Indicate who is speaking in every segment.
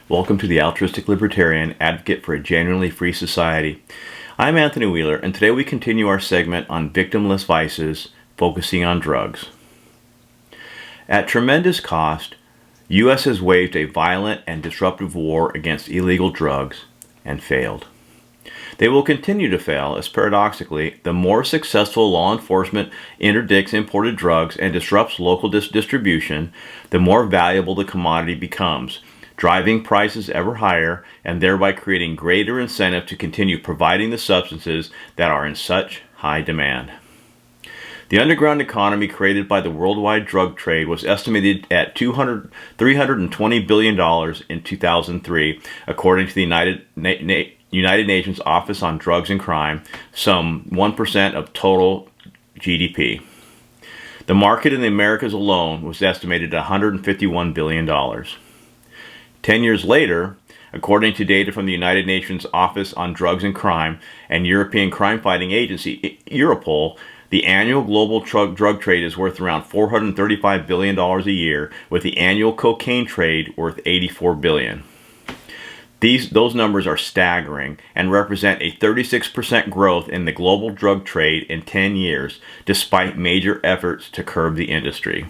Speaker 1: Welcome to the Altruistic Libertarian, advocate for a genuinely free society. I'm Anthony Wheeler, and today we continue our segment on victimless vices, focusing on drugs. At tremendous cost, U.S. has waged a violent and disruptive war against illegal drugs and failed. They will continue to fail as, paradoxically, the more successful law enforcement interdicts imported drugs and disrupts local distribution, the more valuable the commodity becomes, driving prices ever higher and thereby creating greater incentive to continue providing the substances that are in such high demand. The underground economy created by the worldwide drug trade was estimated at $320 billion in 2003, according to the United Nations Office on Drugs and Crime, some 1% of total GDP. The market in the Americas alone was estimated at $151 billion. 10 years later, according to data from the United Nations Office on Drugs and Crime and European Crime Fighting Agency, Europol, the annual global drug trade is worth around $435 billion a year, with the annual cocaine trade worth $84 billion. Those numbers are staggering and represent a 36% growth in the global drug trade in 10 years, despite major efforts to curb the industry.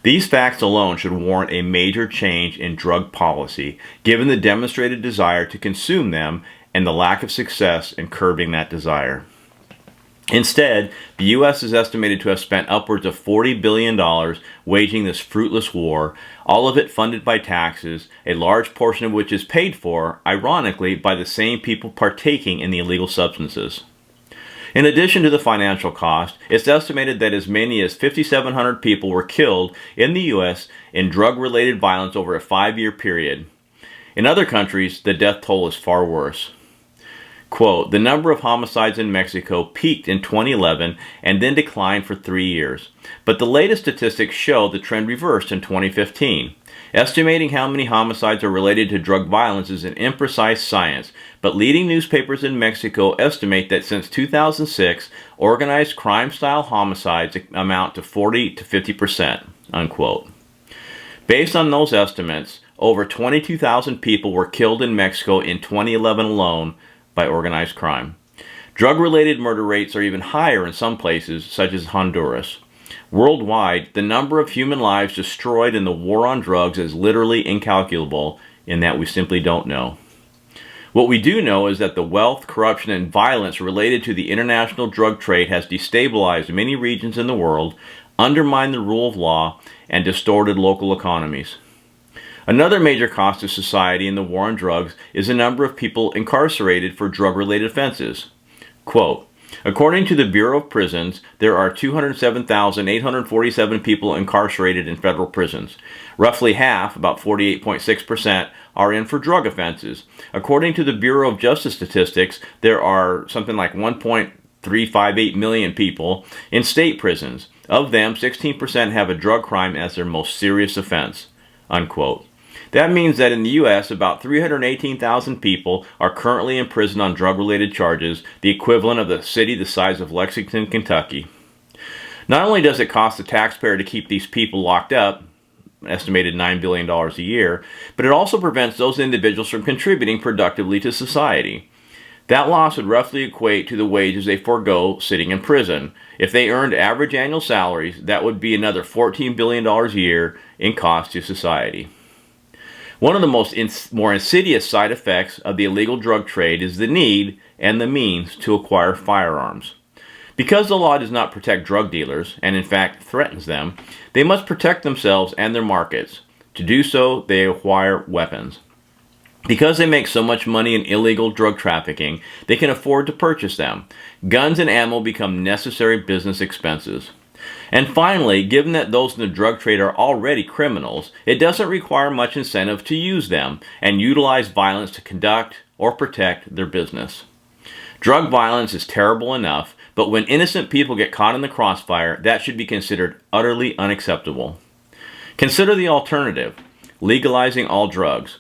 Speaker 1: These facts alone should warrant a major change in drug policy, given the demonstrated desire to consume them and the lack of success in curbing that desire. Instead, the U.S. is estimated to have spent upwards of $40 billion waging this fruitless war, all of it funded by taxes, a large portion of which is paid for, ironically, by the same people partaking in the illegal substances. In addition to the financial cost, it's estimated that as many as 5,700 people were killed in the U.S. in drug-related violence over a 5-year period. In other countries, the death toll is far worse. Quote, the number of homicides in Mexico peaked in 2011 and then declined for 3 years. But the latest statistics show the trend reversed in 2015. Estimating how many homicides are related to drug violence is an imprecise science, but leading newspapers in Mexico estimate that since 2006, organized crime-style homicides amount to 40 to 50%, unquote. Based on those estimates, over 22,000 people were killed in Mexico in 2011 alone by organized crime. Drug-related murder rates are even higher in some places, such as Honduras. Worldwide, the number of human lives destroyed in the war on drugs is literally incalculable, in that we simply don't know. What we do know is that the wealth, corruption, and violence related to the international drug trade has destabilized many regions in the world, undermined the rule of law, and distorted local economies. Another major cost to society in the war on drugs is the number of people incarcerated for drug-related offenses. Quote, according to the Bureau of Prisons, there are 207,847 people incarcerated in federal prisons. Roughly half, about 48.6%, are in for drug offenses. According to the Bureau of Justice Statistics, there are something like 1.358 million people in state prisons. Of them, 16% have a drug crime as their most serious offense, unquote. That means that in the U.S., about 318,000 people are currently in prison on drug-related charges, the equivalent of the city the size of Lexington, Kentucky. Not only does it cost the taxpayer to keep these people locked up, estimated $9 billion a year, but it also prevents those individuals from contributing productively to society. That loss would roughly equate to the wages they forego sitting in prison. If they earned average annual salaries, that would be another $14 billion a year in cost to society. One of the more insidious side effects of the illegal drug trade is the need and the means to acquire firearms. Because the law does not protect drug dealers, and in fact threatens them, they must protect themselves and their markets. To do so, they acquire weapons. Because they make so much money in illegal drug trafficking, they can afford to purchase them. Guns and ammo become necessary business expenses. And finally, given that those in the drug trade are already criminals, it doesn't require much incentive to use them and utilize violence to conduct or protect their business. Drug violence is terrible enough, but when innocent people get caught in the crossfire, that should be considered utterly unacceptable. Consider the alternative, legalizing all drugs.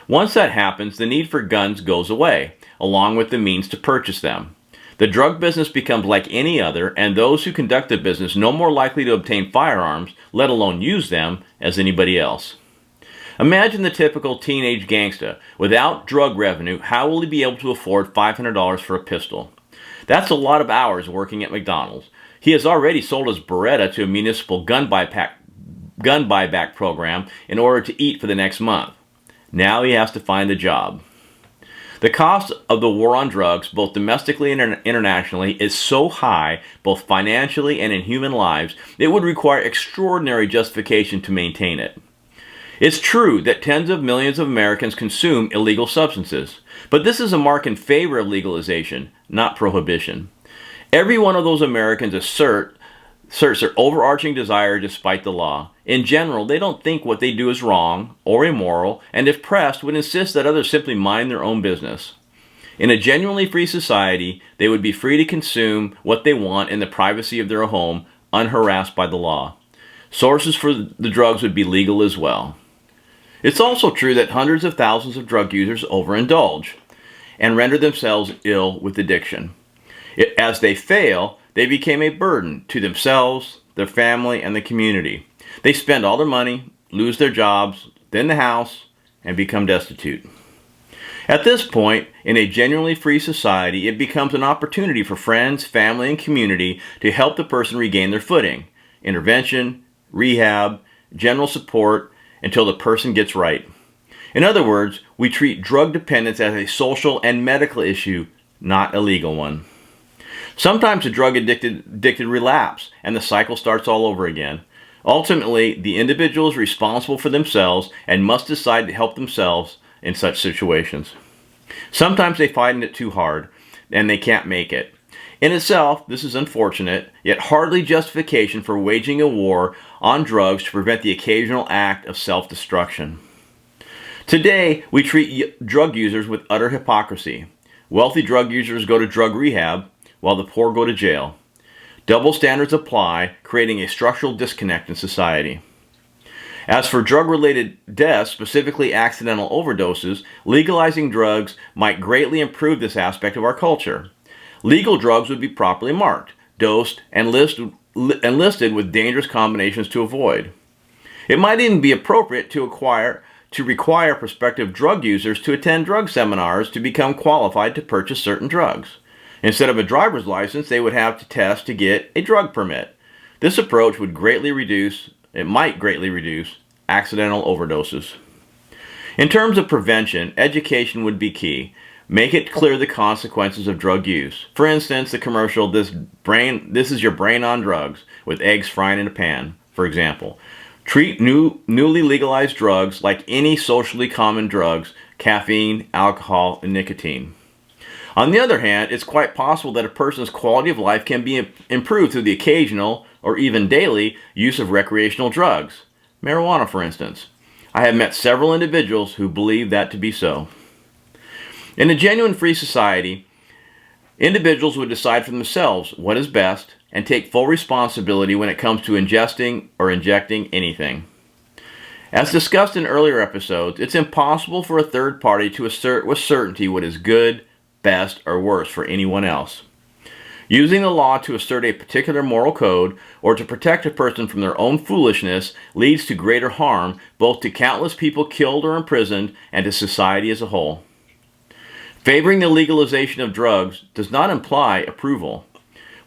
Speaker 1: Once that happens, the need for guns goes away, along with the means to purchase them. The drug business becomes like any other, and those who conduct the business no more likely to obtain firearms, let alone use them, as anybody else. Imagine the typical teenage gangsta. Without drug revenue, how will he be able to afford $500 for a pistol? That's a lot of hours working at McDonald's. He has already sold his Beretta to a municipal gun buyback program in order to eat for the next month. Now he has to find a job. The cost of the war on drugs, both domestically and internationally, is so high, both financially and in human lives, it would require extraordinary justification to maintain it. It's true that tens of millions of Americans consume illegal substances, but this is a mark in favor of legalization, not prohibition. Every one of those Americans asserts their overarching desire despite the law. In general, they don't think what they do is wrong or immoral, and if pressed, would insist that others simply mind their own business. In a genuinely free society, they would be free to consume what they want in the privacy of their home, unharassed by the law. Sources for the drugs would be legal as well. It's also true that hundreds of thousands of drug users overindulge and render themselves ill with addiction. As they fail, they became a burden to themselves, their family, and the community. They spend all their money, lose their jobs, then the house, and become destitute. At this point, in a genuinely free society, it becomes an opportunity for friends, family, and community to help the person regain their footing. Intervention, rehab, general support, until the person gets right. In other words, we treat drug dependence as a social and medical issue, not a legal one. Sometimes the drug addicted relapse, and the cycle starts all over again. Ultimately, the individual is responsible for themselves and must decide to help themselves in such situations. Sometimes they find it too hard, and they can't make it. In itself, this is unfortunate, yet hardly justification for waging a war on drugs to prevent the occasional act of self-destruction. Today, we treat drug users with utter hypocrisy. Wealthy drug users go to drug rehab, while the poor go to jail. Double standards apply, creating a structural disconnect in society. As for drug-related deaths, specifically accidental overdoses, legalizing drugs might greatly improve this aspect of our culture. Legal drugs would be properly marked, dosed, and listed with dangerous combinations to avoid. It might even be appropriate to require prospective drug users to attend drug seminars to become qualified to purchase certain drugs. Instead of a driver's license, they would have to test to get a drug permit. This approach might greatly reduce accidental overdoses. In terms of prevention, education would be key. Make it clear the consequences of drug use. For instance, the commercial, this is your brain on drugs, with eggs frying in a pan, for example. Treat newly legalized drugs like any socially common drugs, caffeine, alcohol, and nicotine. On the other hand, it's quite possible that a person's quality of life can be improved through the occasional, or even daily, use of recreational drugs. Marijuana, for instance. I have met several individuals who believe that to be so. In a genuine free society, individuals would decide for themselves what is best and take full responsibility when it comes to ingesting or injecting anything. As discussed in earlier episodes, it's impossible for a third party to assert with certainty what is good, best, or worse for anyone else. Using the law to assert a particular moral code or to protect a person from their own foolishness leads to greater harm both to countless people killed or imprisoned and to society as a whole. Favoring the legalization of drugs does not imply approval.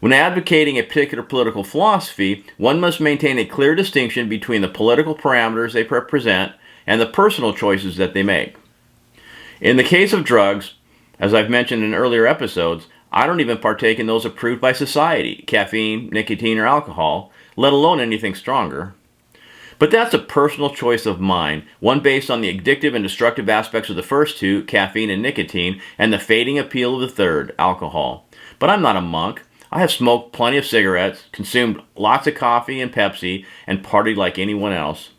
Speaker 1: When advocating a particular political philosophy, one must maintain a clear distinction between the political parameters they represent and the personal choices that they make. In the case of drugs, as I've mentioned in earlier episodes, I don't even partake in those approved by society, caffeine, nicotine, or alcohol, let alone anything stronger. But that's a personal choice of mine, one based on the addictive and destructive aspects of the first two, caffeine and nicotine, and the fading appeal of the third, alcohol. But I'm not a monk. I have smoked plenty of cigarettes, consumed lots of coffee and Pepsi, and partied like anyone else.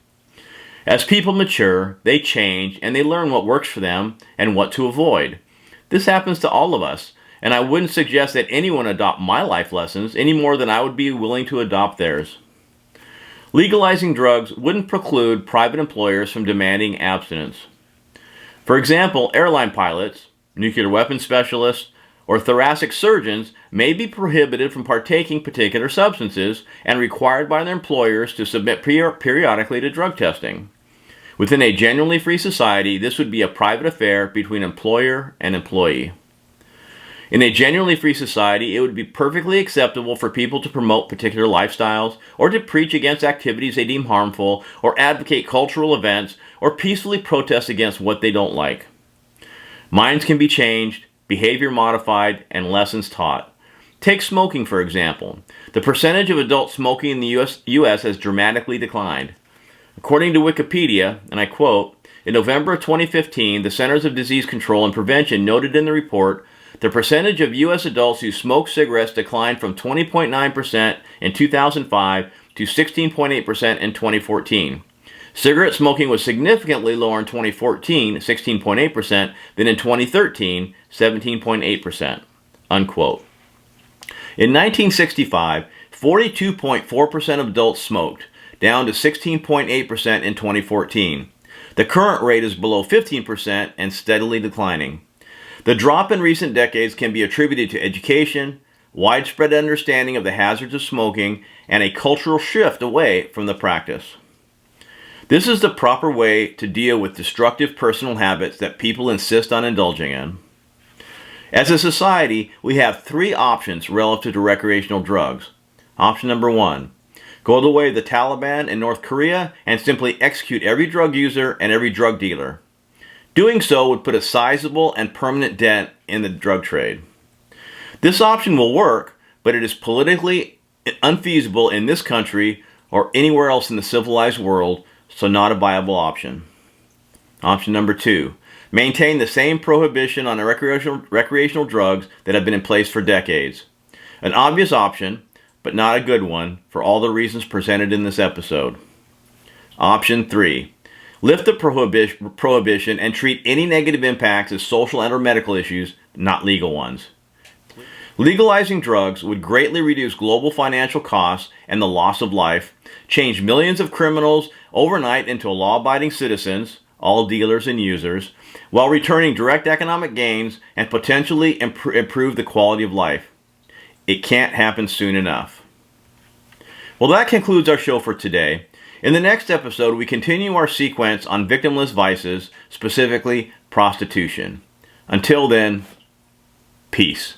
Speaker 1: As people mature, they change, and they learn what works for them and what to avoid. This happens to all of us, and I wouldn't suggest that anyone adopt my life lessons any more than I would be willing to adopt theirs. Legalizing drugs wouldn't preclude private employers from demanding abstinence. For example, airline pilots, nuclear weapons specialists, or thoracic surgeons may be prohibited from partaking particular substances and required by their employers to submit periodically to drug testing. Within a genuinely free society, this would be a private affair between employer and employee. In a genuinely free society, it would be perfectly acceptable for people to promote particular lifestyles, or to preach against activities they deem harmful, or advocate cultural events, or peacefully protest against what they don't like. Minds can be changed, behavior modified, and lessons taught. Take smoking, for example. The percentage of adult smoking in the U.S. has dramatically declined. According to Wikipedia, and I quote, "In November of 2015, the Centers of Disease Control and Prevention noted in the report the percentage of U.S. adults who smoke cigarettes declined from 20.9% in 2005 to 16.8% in 2014. Cigarette smoking was significantly lower in 2014, 16.8%, than in 2013, 17.8%. Unquote. In 1965, 42.4% of adults smoked, down to 16.8% in 2014. The current rate is below 15% and steadily declining. The drop in recent decades can be attributed to education, widespread understanding of the hazards of smoking, and a cultural shift away from the practice. This is the proper way to deal with destructive personal habits that people insist on indulging in. As a society, we have three options relative to recreational drugs. Option number one, go the way of the Taliban in North Korea and simply execute every drug user and every drug dealer. Doing so would put a sizable and permanent dent in the drug trade. This option will work, but it is politically unfeasible in this country or anywhere else in the civilized world, so not a viable option. Option number two, maintain the same prohibition on recreational drugs that have been in place for decades. An obvious option, but not a good one for all the reasons presented in this episode. Option three, lift the prohibition and treat any negative impacts as social and or medical issues, not legal ones. Legalizing drugs would greatly reduce global financial costs and the loss of life, change millions of criminals overnight into law-abiding citizens, all dealers and users, while returning direct economic gains and potentially improve the quality of life. It can't happen soon enough. Well, that concludes our show for today. In the next episode, we continue our sequence on victimless vices, specifically prostitution. Until then, peace.